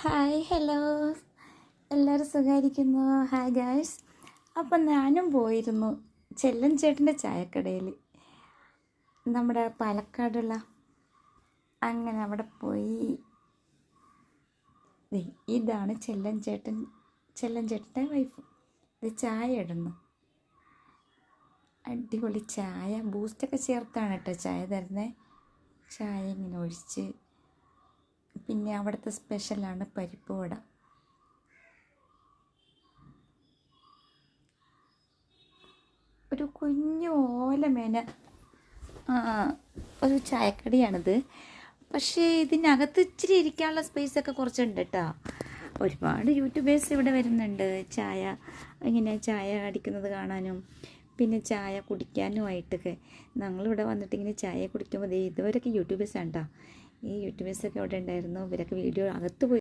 Hi hello, എല്ലാവരും സുഖമായിരിക്കുന്നു. Hi guys. അപ്പം ഞാനും പോയിരുന്നു ചെല്ലൻ ചേട്ടൻ്റെ ചായക്കടയിൽ, നമ്മുടെ പാലക്കാടുള്ള. അങ്ങനെ അവിടെ പോയി. ഇതാണ് ചെല്ലൻ ചേട്ടൻ്റെ വൈഫ്. ഇത് ചായ ഇടുന്നു. അടിപൊളി ചായ, ബൂസ്റ്റൊക്കെ ചേർത്താണ് കേട്ടോ ചായ തരുന്നത്. ചായ ഇങ്ങനെ ഒഴിച്ച്, പിന്നെ അവിടുത്തെ സ്പെഷ്യലാണ് പരിപ്പ് വട. ഒരു കുഞ്ഞു ഓലമേന ഒരു ചായക്കടയാണിത്. പക്ഷേ ഇതിനകത്ത് ഇച്ചിരി ഇരിക്കാനുള്ള സ്പേസൊക്കെ കുറച്ചുണ്ട് കേട്ടോ. ഒരുപാട് യൂട്യൂബേഴ്സ് ഇവിടെ വരുന്നുണ്ട് ഇങ്ങനെ ചായ അടിക്കുന്നത് കാണാനും പിന്നെ ചായ കുടിക്കാനുമായിട്ടൊക്കെ. ഞങ്ങളിവിടെ വന്നിട്ട് ഇങ്ങനെ ചായ കുടിക്കുമ്പോൾ ഇതുവരെയൊക്കെ യൂട്യൂബേഴ്സാണ് കേട്ടോ. ഈ യൂട്യൂബേഴ്സൊക്കെ അവിടെ ഉണ്ടായിരുന്നു. ഇവരൊക്കെ വീഡിയോ അകത്ത് പോയി